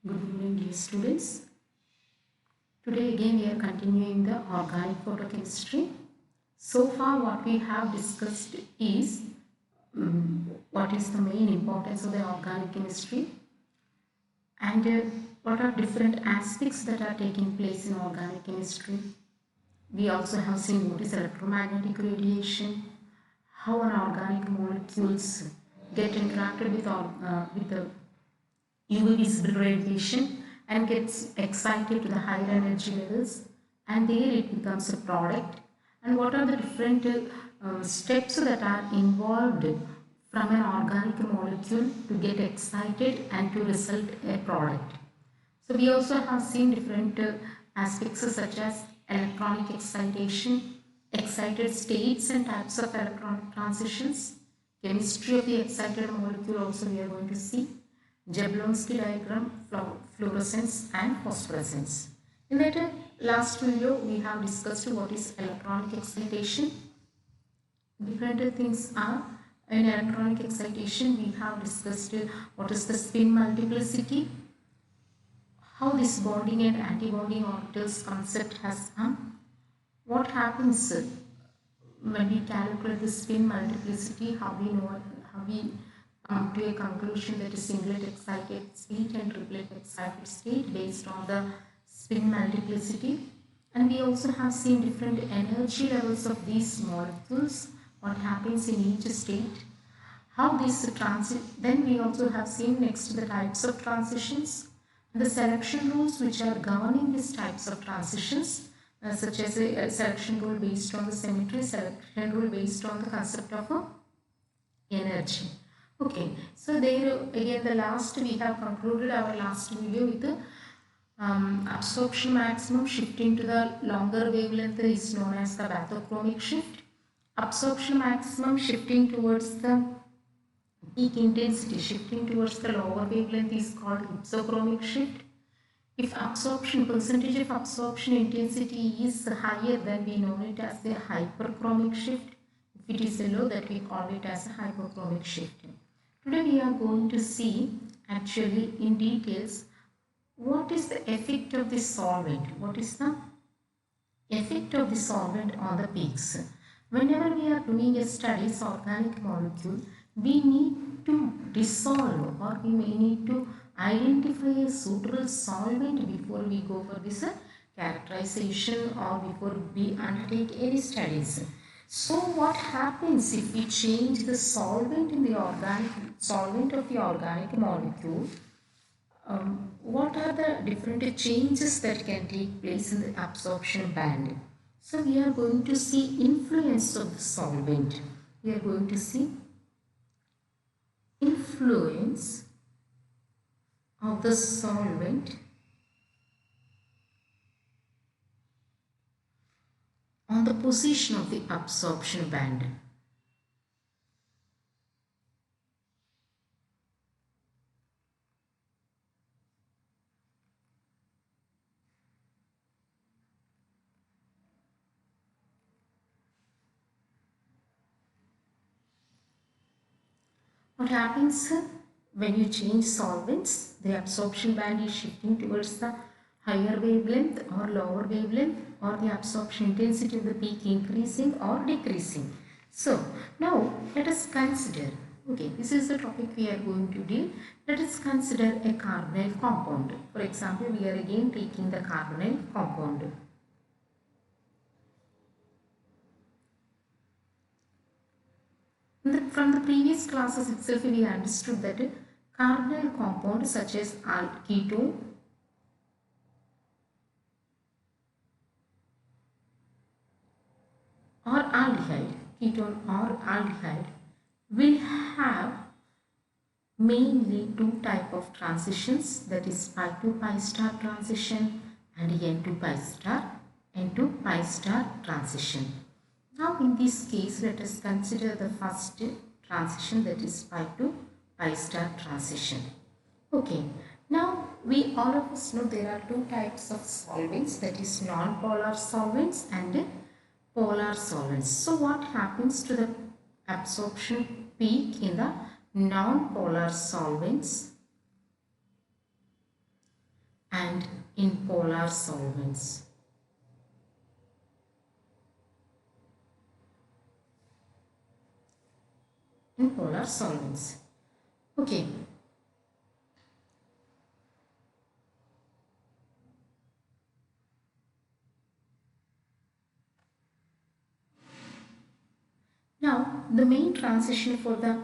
Good evening, dear students. Today again we are continuing the organic photochemistry. So far what we have discussed is what is the main importance of the organic chemistry and what are different aspects that are taking place in organic chemistry. We also have seen what is electromagnetic radiation, how an organic molecules get interacted with the UV visible radiation and gets excited to the higher energy levels, and there it becomes a product. And what are the different steps that are involved from an organic molecule to get excited and to result a product. So we also have seen different aspects such as electronic excitation, excited states and types of electronic transitions, chemistry of the excited molecule also we are going to see, Jablonski diagram, fluorescence and phosphorescence. In that last video we have discussed what is electronic excitation. Different things are in electronic excitation. We have discussed what is the spin multiplicity, how this bonding and anti-bonding orbitals concept has come, what happens when we calculate the spin multiplicity, how we come to a conclusion that is singlet excited state and triplet excited state based on the spin multiplicity. And we also have seen different energy levels of these molecules, what happens in each state, how these transit. Then we also have seen next the types of transitions, the selection rules which are governing these types of transitions, such as a selection rule based on the symmetry, selection rule based on the concept of energy. Okay, so there again the last we have concluded our last video with the absorption maximum shifting to the longer wavelength is known as the bathochromic shift. Absorption maximum shifting towards the peak intensity shifting towards the lower wavelength is called hypsochromic shift. If percentage of absorption intensity is higher, then we know it as the hyperchromic shift. If it is low, that we call it as a hypochromic shift. Today we are going to see actually in details what is the effect of the solvent. What is the effect of the solvent on the peaks? Whenever we are doing a studies organic molecule, we need to dissolve or we may need to identify a suitable solvent before we go for this characterization or before we undertake any studies. So what happens if we change the solvent in the organic solvent of the organic molecule? What are the different changes that can take place in the absorption band? So we are going to see influence of the solvent. We are going to see influence of the solvent on the position of the absorption band. What happens when you change solvents? The absorption band is shifting towards the higher wavelength or lower wavelength, or the absorption intensity of the peak increasing or decreasing. So now let us consider, okay, this is the topic we are going to deal. Let us consider a carbonyl compound. For example, we are again taking the carbonyl compound. From the previous classes itself, we understood that carbonyl compound such as ketone, or aldehyde, ketone or aldehyde, will have mainly two type of transitions, that is pi to pi star transition and n to pi star, n to pi star transition. Now in this case, let us consider the first transition, that is pi to pi star transition. Okay, now we all of us know there are two types of solvents, that is non-polar solvents and polar solvents. So what happens to the absorption peak in the non-polar solvents? and in polar solvents. In polar solvents. Okay. Now, the main transition for the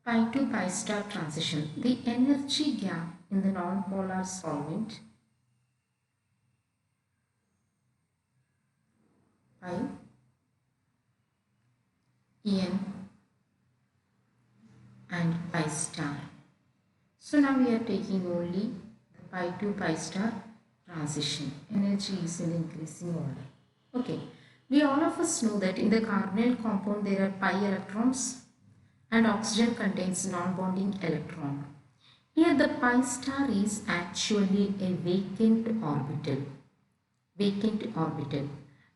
pi to pi star transition, the energy gap in the non-polar solvent pi n and pi star. So now we are taking only the pi to pi star transition. Energy is in increasing order. Okay. We all of us know that in the carbonyl compound there are pi electrons and oxygen contains non-bonding electron. Here the pi star is actually a vacant orbital. Vacant orbital.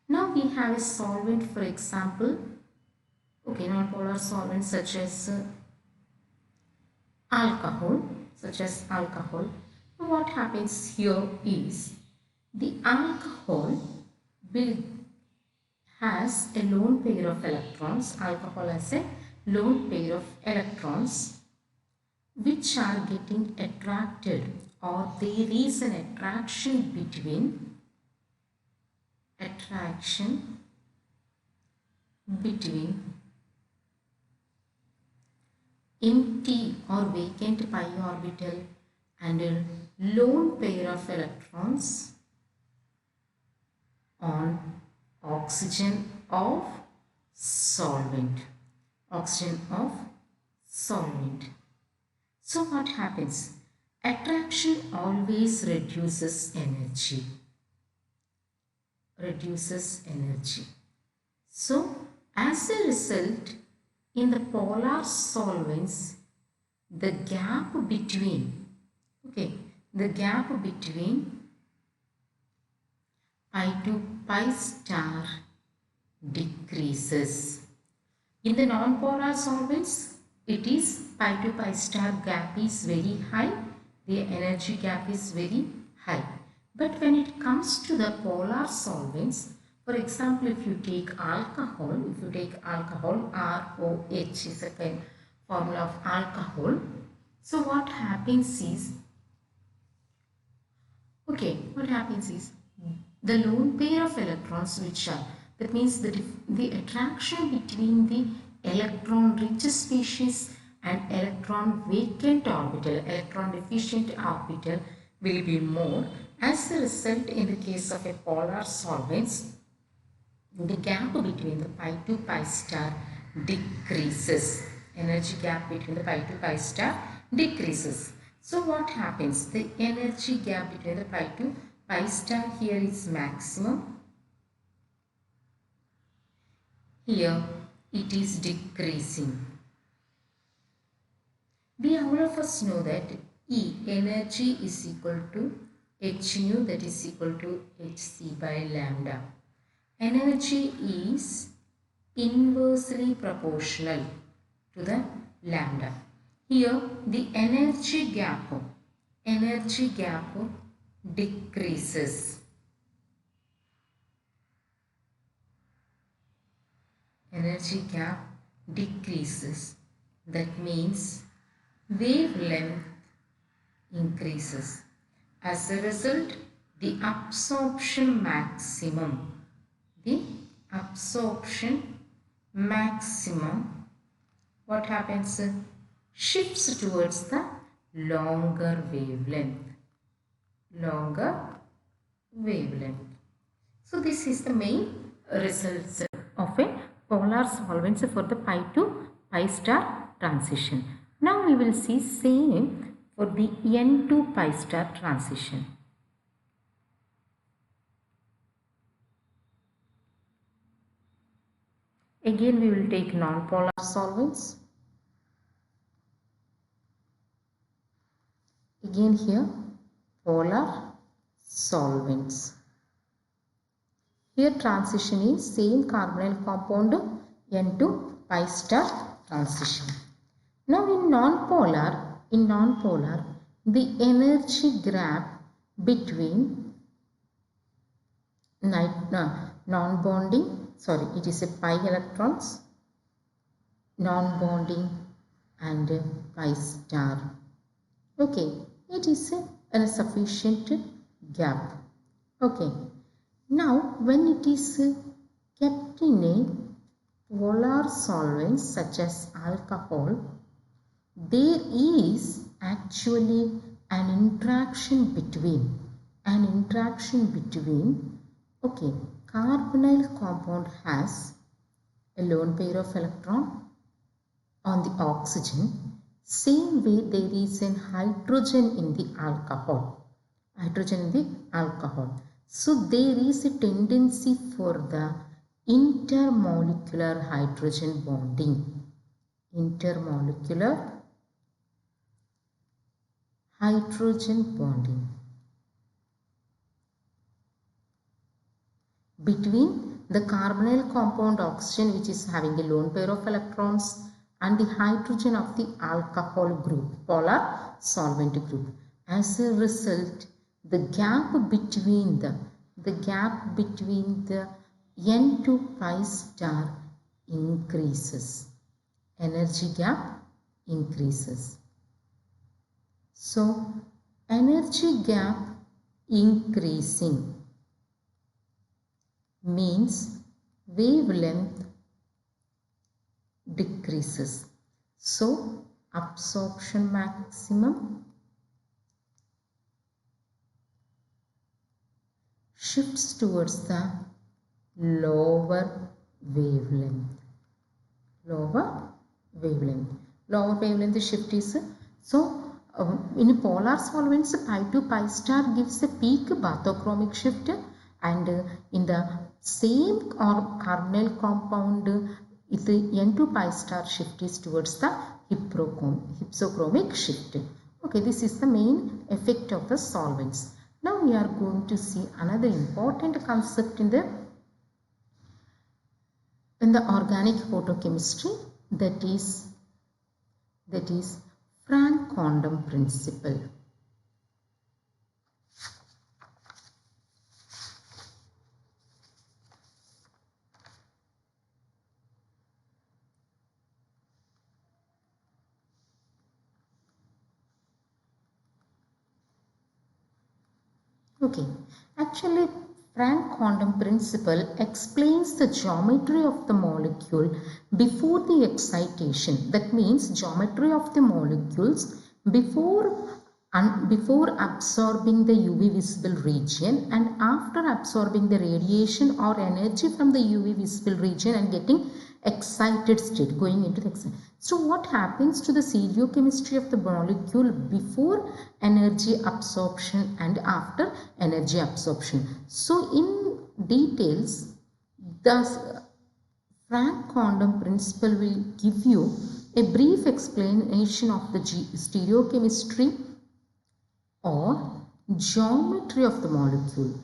Now we have a solvent, for example, okay, non-polar solvents such as alcohol. What happens here is the alcohol has a lone pair of electrons. Alcohol has a lone pair of electrons which are getting attracted, or there is an attraction between empty or vacant pi orbital and a lone pair of electrons on oxygen of solvent. So what happens? Attraction always reduces energy. So as a result, in the polar solvents, the gap between pi to pi star decreases. In the non-polar solvents, it is pi to pi star gap is very high. The energy gap is very high. But when it comes to the polar solvents, for example, if you take alcohol, ROH is a kind formula of alcohol. So what happens is the lone pair of electrons which are, that means the attraction between the electron rich species and electron vacant orbital, electron deficient orbital will be more. As a result, in the case of a polar solvents, the gap between the pi to pi star decreases. Energy gap between the pi to pi star decreases. So what happens? The energy gap between the pi to pi star here is maximum. Here it is decreasing. We all of us know that E, energy is equal to h nu, that is equal to hc by lambda. Energy is inversely proportional to the lambda. Here the energy gap decreases. Energy gap decreases. That means wavelength increases. As a result, the absorption maximum, what happens? Shifts towards the longer wavelength. So this is the main results of a polar solvents for the pi to pi star transition. Now we will see same for the n to pi star transition. Again we will take non-polar solvents. Again here polar solvents. Here transition is same carbonyl compound n to pi star transition. Now in non-polar, the energy gap between non-bonding, sorry, it is a pi electrons, non-bonding and pi star. Okay, it is a sufficient gap. Okay, now when it is kept in a polar solvents such as alcohol, there is actually an interaction between okay, carbonyl compound has a lone pair of electron on the oxygen. Same way there is an hydrogen in the alcohol. So there is a tendency for the intermolecular hydrogen bonding. Intermolecular hydrogen bonding between the carbonyl compound oxygen, which is having a lone pair of electrons, and the hydrogen of the alcohol group, polar solvent group. As a result, the gap between the N2 pi star increases. Energy gap increases. So, energy gap increasing means wavelength decreases. So, absorption maximum shifts towards the lower wavelength. Lower wavelength shift is, so in polar solvents, pi to pi star gives a peak bathochromic shift, and in the same or carbonyl compound, the N2 pi star shift is towards the hypsochromic shift. Okay, this is the main effect of the solvents. Now we are going to see another important concept in the organic photochemistry, that is Franck-Condon principle. Okay, actually Franck-Condon principle explains the geometry of the molecule before the excitation. That means geometry of the molecules before absorbing the UV visible region and after absorbing the radiation or energy from the UV visible region and getting excited state, going into the excited. So what happens to the stereochemistry of the molecule before energy absorption and after energy absorption? So in details, the Franck-Condon principle will give you a brief explanation of the stereochemistry or geometry of the molecule.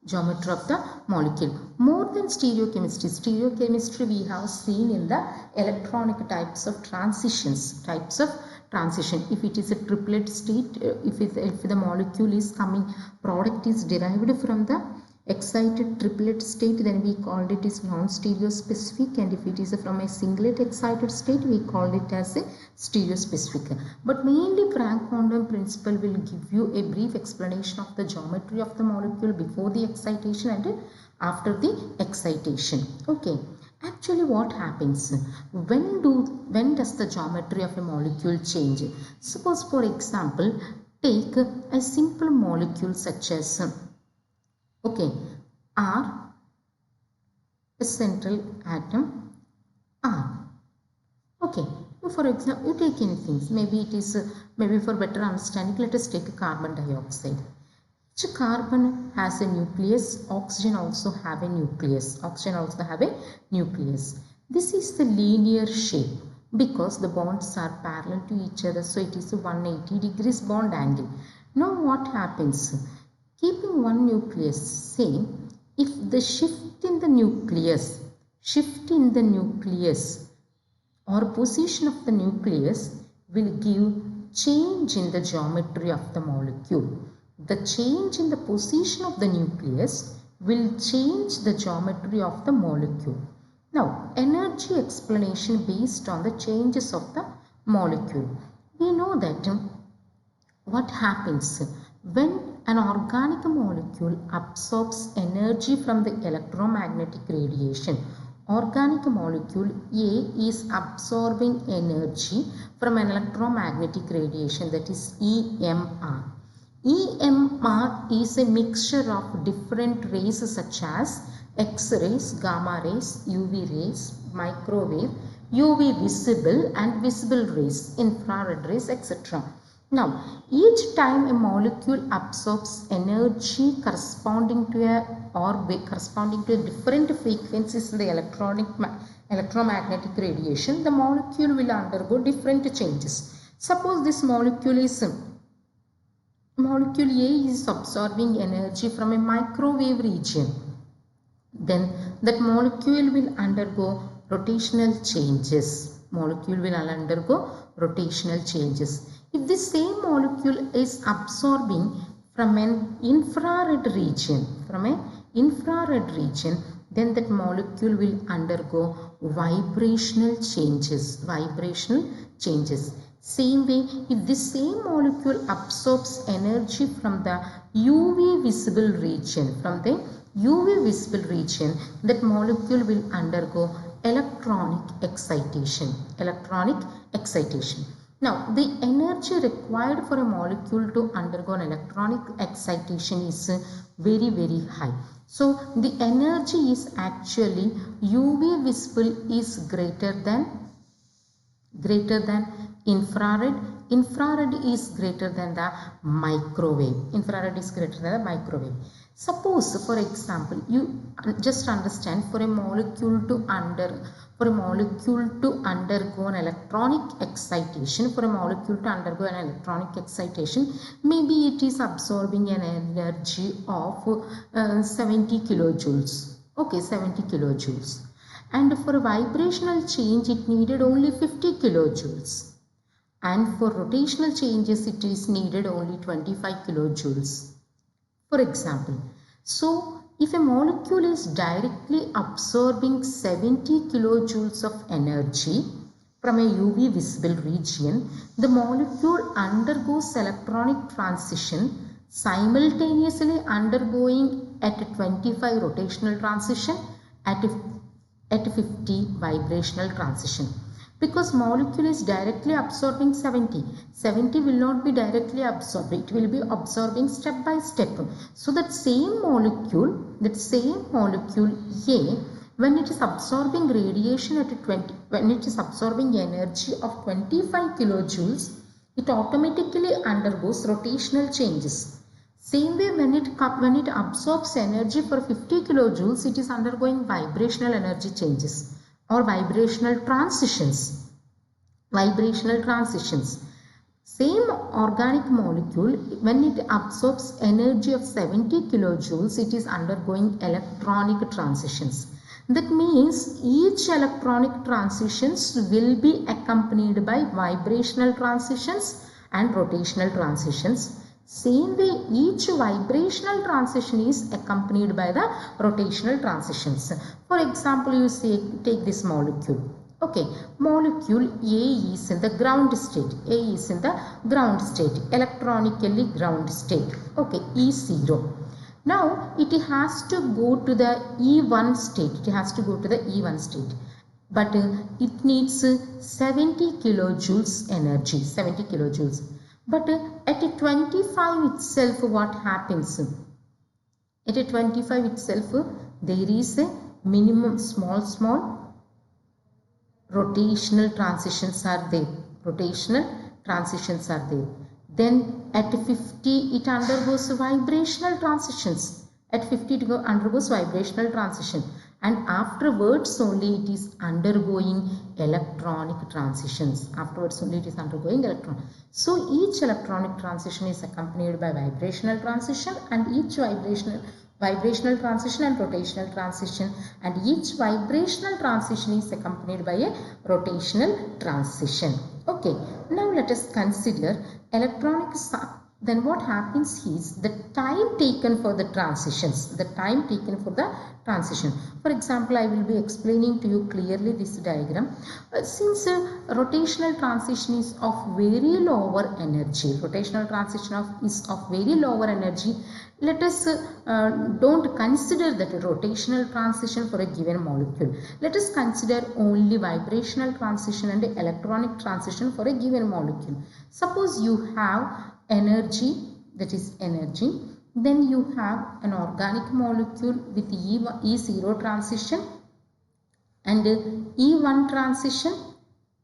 Geometry of the molecule. More than stereochemistry we have seen in the electronic types of transitions. If it is a triplet state, if the molecule is coming, product is derived from the excited triplet state, then we called it as non-stereospecific, and if it is from a singlet excited state, we called it as a stereospecific. But mainly Franck-Condon principle will give you a brief explanation of the geometry of the molecule before the excitation and after the excitation. Okay, actually what happens when does the geometry of a molecule change? Suppose for example, take a simple molecule such as okay, R, a central atom R. Okay, for example, you take anything, maybe it is, maybe for better understanding, let us take carbon dioxide. So carbon has a nucleus, oxygen also have a nucleus. This is the linear shape because the bonds are parallel to each other, so it is a 180 degrees bond angle. Now what happens? Keeping one nucleus same, if the shift in the nucleus or position of the nucleus will give change in the geometry of the molecule. The change in the position of the nucleus will change the geometry of the molecule. Now, energy explanation based on the changes of the molecule. We know that what happens when an organic molecule absorbs energy from the electromagnetic radiation. Organic molecule A is absorbing energy from an electromagnetic radiation, that is EMR. EMR is a mixture of different rays such as X-rays, gamma rays, UV rays, microwave, UV visible and visible rays, infrared rays, etc. Now, each time a molecule absorbs energy corresponding to different frequencies in the electromagnetic radiation, the molecule will undergo different changes. Suppose this molecule A is absorbing energy from a microwave region. Then that molecule will undergo rotational changes. If this same molecule is absorbing from an infrared region, then that molecule will undergo vibrational changes. Same way, if this same molecule absorbs energy from the UV visible region, that molecule will undergo electronic excitation. Now, the energy required for a molecule to undergo an electronic excitation is very, very high. So, the energy is actually UV visible is greater than infrared. Infrared is greater than the microwave. Suppose, for example, you just understand, for a molecule to undergo an electronic excitation, maybe it is absorbing an energy of 70 kilojoules. Okay, 70 kilojoules. And for a vibrational change, it needed only 50 kilojoules. And for rotational changes, it is needed only 25 kilojoules. For example, so if a molecule is directly absorbing 70 kilojoules of energy from a UV visible region, the molecule undergoes electronic transition, simultaneously undergoing at 25 rotational transition, at 50 vibrational transition. Because molecule is directly absorbing 70 will not be directly absorbed, it will be absorbing step by step. So that same molecule A, when it is absorbing radiation when it is absorbing energy of 25 kilojoules, it automatically undergoes rotational changes. Same way, when it absorbs energy for 50 kilojoules, it is undergoing vibrational energy changes or vibrational transitions. Same organic molecule, when it absorbs energy of 70 kilojoules, it is undergoing electronic transitions. That means each electronic transitions will be accompanied by vibrational transitions and rotational transitions. Same way, each vibrational transition is accompanied by the rotational transitions. For example, you take this molecule. Okay, molecule A is in the ground state. Electronically ground state. Okay, E0. Now, it has to go to the E1 state. But it needs 70 kilojoules energy. But at 25 itself, what happens? At 25 itself, there is a minimum small rotational transitions are there. Then at 50 it undergoes vibrational transitions. It undergoes vibrational transition, and afterwards only it is undergoing electronic transitions. So each electronic transition is accompanied by vibrational transition, and each vibrational Vibrational transition and rotational transition, and each vibrational transition is accompanied by a rotational transition. Okay, now let us consider electronic. Then what happens is the time taken for the transitions, the time taken for the transition. For example, I will be explaining to you clearly this diagram. Since rotational transition is of very lower energy, rotational transition is of very lower energy, let us don't consider that rotational transition for a given molecule. Let us consider only vibrational transition and electronic transition for a given molecule. Suppose you have energy, that is energy, then you have an organic molecule with E0 transition and E1 transition,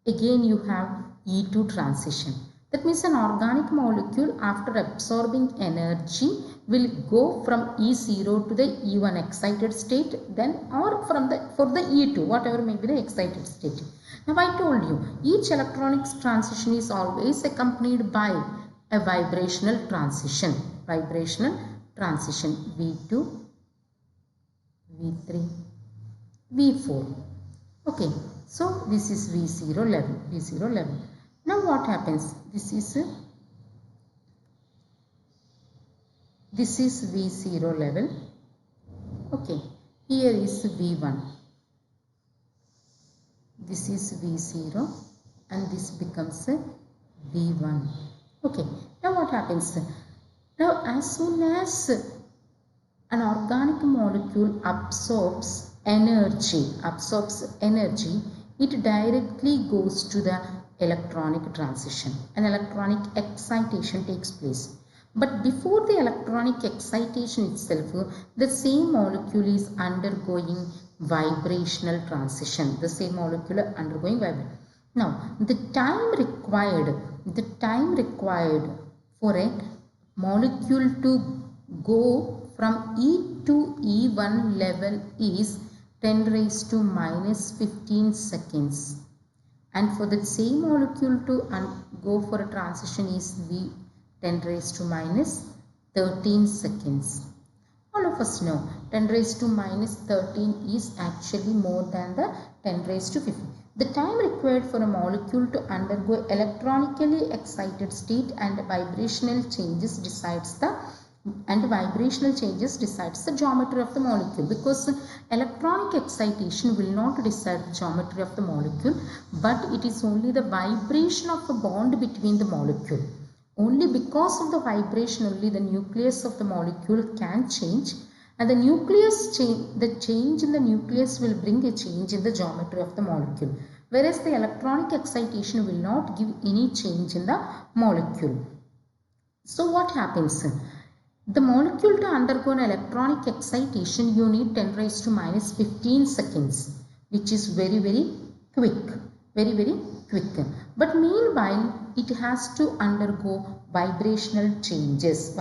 again you have E2 transition. That means an organic molecule after absorbing energy will go from E0 to the E1 excited state, then or from the for the E2, whatever may be the excited state. Now I told you each electronic transition is always accompanied by a vibrational transition. Vibrational transition V2, V3, V4. Okay, so this is V0 level, V0 level. Now what happens? This is V0 level. Okay, here is V1. This is V0 and this becomes V1. Okay, now what happens? Now as soon as an organic molecule absorbs energy, it directly goes to the electronic transition. An electronic excitation takes place. But before the electronic excitation itself, the same molecule is undergoing vibrational transition. The same molecule undergoing vibration. Now, the time required for a molecule to go from E to E1 level is 10 raised to minus 15 seconds. And for the same molecule to go for a transition is V 10 raised to minus 13 seconds. All of us know 10 raised to minus 13 is actually more than the 10 raised to 50. The time required for a molecule to undergo electronically excited state and vibrational changes decides the geometry of the molecule, because electronic excitation will not decide the geometry of the molecule, but it is only the vibration of the bond between the molecule. Only because of the vibration only the nucleus of the molecule can change, and the change in the nucleus will bring a change in the geometry of the molecule, whereas the electronic excitation will not give any change in the molecule. So what happens? The molecule to undergo an electronic excitation, you need 10 raised to minus 15 seconds, which is very quick, very quick. But meanwhile, it has to undergo vibrational changes.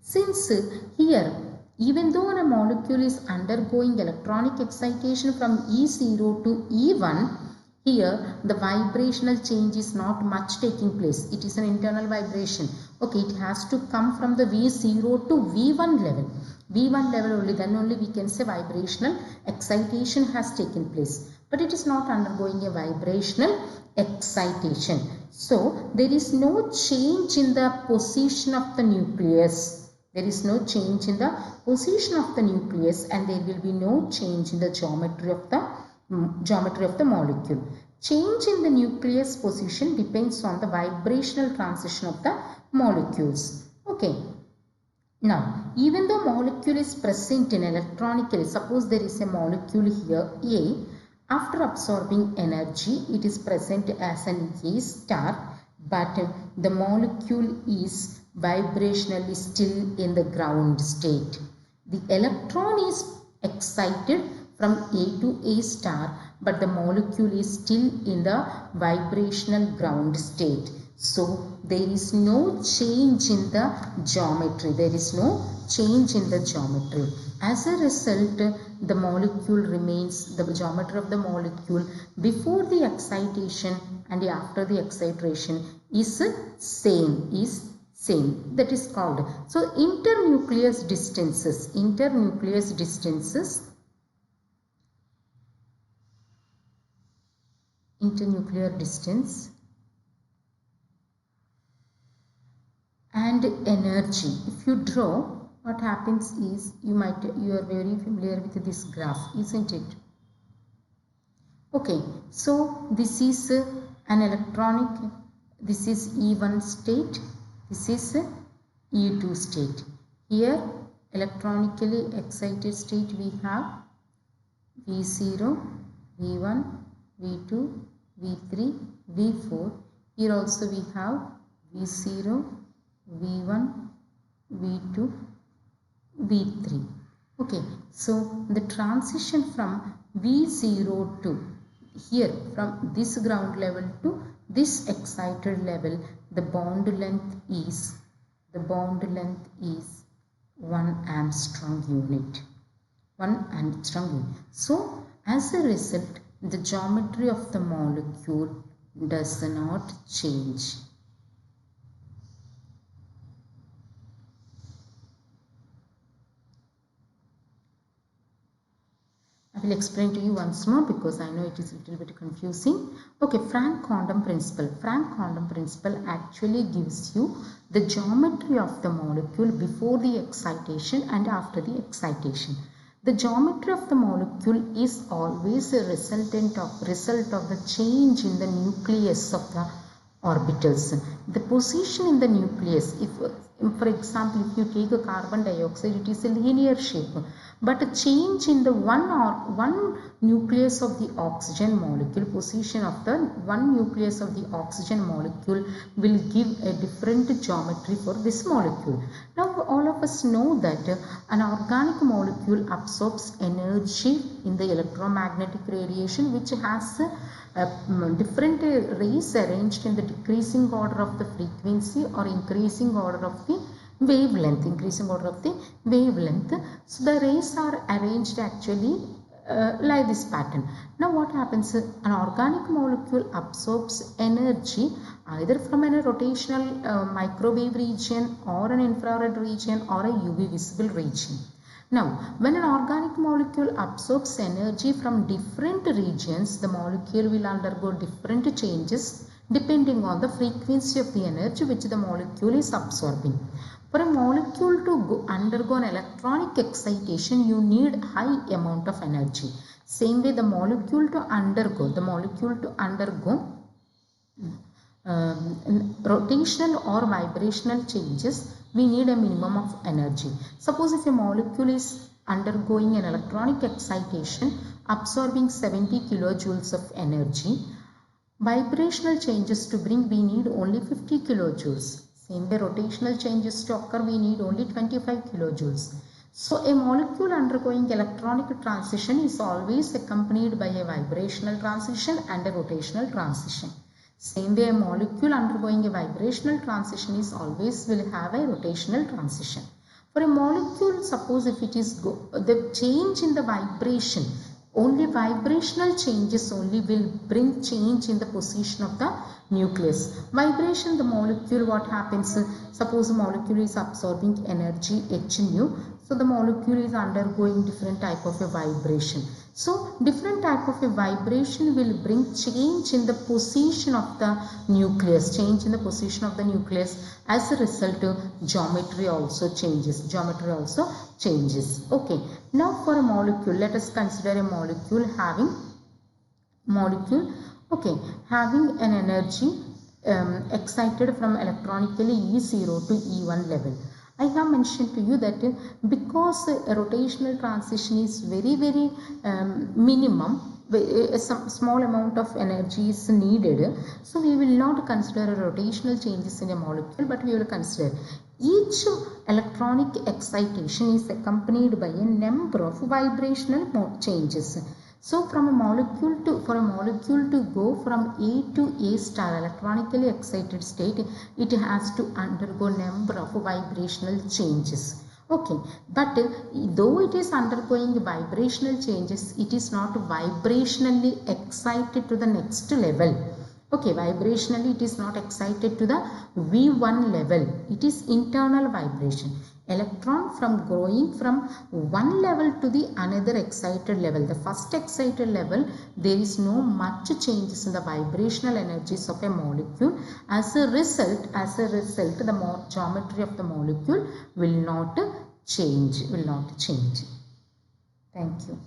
Since here, even though a molecule is undergoing electronic excitation from E0 to E1, here the vibrational change is not much taking place. It is an internal vibration. Okay, it has to come from the V0 to V1 level. V1 level only, then only we can say vibrational excitation has taken place. But it is not undergoing a vibrational excitation. So there is no change in the position of the nucleus. There is no change in the position of the nucleus, and there will be no change in the geometry of the molecule. Change in the nucleus position depends on the vibrational transition of the molecules. Okay. Now, even though molecule is present in electronically, suppose there is a molecule here A, after absorbing energy, it is present as an A star, but the molecule is vibrationally still in the ground state. The electron is excited from A to A star, but the molecule is still in the vibrational ground state. So there is no change in the geometry. As a result, the molecule remains, the geometry of the molecule before the excitation and after the excitation is same. same, that is called. So internucleus distances internuclear distance and energy. If you draw, what happens is, you are very familiar with this graph, isn't it? Okay, so this is an electronic, this is E1 state, this is E2 state. Here electronically excited state we have V0, V1, V2, V3, V4. Here also we have V0, V1, V2, V3. Okay, so the transition from V0 to here, from this ground level to this excited level, the bond length is 1 Armstrong unit. 1 Armstrong unit. So as a result, the geometry of the molecule does not change. I will explain to you once more because I know it is a little bit confusing. Okay, Frank quantum principle. Frank quantum principle actually gives you the geometry of the molecule before the excitation and after the excitation. The geometry of the molecule is always a result of the change in the nucleus of the orbitals. The position in the nucleus, if for example, if you take a carbon dioxide, it is a linear shape, but a change in the one nucleus of the oxygen molecule, position of the one nucleus of the oxygen molecule will give a different geometry for this molecule. Now all of us know that an organic molecule absorbs energy in the electromagnetic radiation, which has different rays arranged in the decreasing order of the frequency or increasing order of the wavelength. So the rays are arranged actually like this pattern. Now what happens, an organic molecule absorbs energy either from a rotational microwave region or an infrared region or a UV visible region. Now, when an organic molecule absorbs energy from different regions, the molecule will undergo different changes depending on the frequency of the energy which the molecule is absorbing. For a molecule to undergo an electronic excitation, you need high amount of energy. Same way, the molecule to undergo rotational or vibrational changes, we need a minimum of energy. Suppose if a molecule is undergoing an electronic excitation absorbing 70 kilojoules of energy, vibrational changes to bring we need only 50 kilojoules. Same way, rotational changes to occur we need only 25 kilojoules. So a molecule undergoing electronic transition is always accompanied by a vibrational transition and a rotational transition. Same way, a molecule undergoing a vibrational transition is always will have a rotational transition. For a molecule, suppose if it is the change in the vibration, only vibrational changes only will bring change in the position of the nucleus. Vibration, the molecule, what happens, suppose the molecule is absorbing energy H nu, so the molecule is undergoing different type of a vibration. So different type of a vibration will bring change in the position of the nucleus, As a result, geometry also changes. Okay, now for a molecule, let us consider a molecule having an energy excited from electronically E0 to E1 level. I have mentioned to you that because a rotational transition is very minimum, some small amount of energy is needed, so we will not consider rotational changes in a molecule, but we will consider each electronic excitation is accompanied by a number of vibrational changes. So for a molecule to go from A to A star electronically excited state, it has to undergo number of vibrational changes. Okay, but though it is undergoing vibrational changes, it is not vibrationally excited to the next level. Okay, vibrationally it is not excited to the V1 level. It is internal vibration. Electron from going from one level to the another excited level. The first excited level, there is no much changes in the vibrational energies of a molecule. As a result, the geometry of the molecule will not change. Thank you.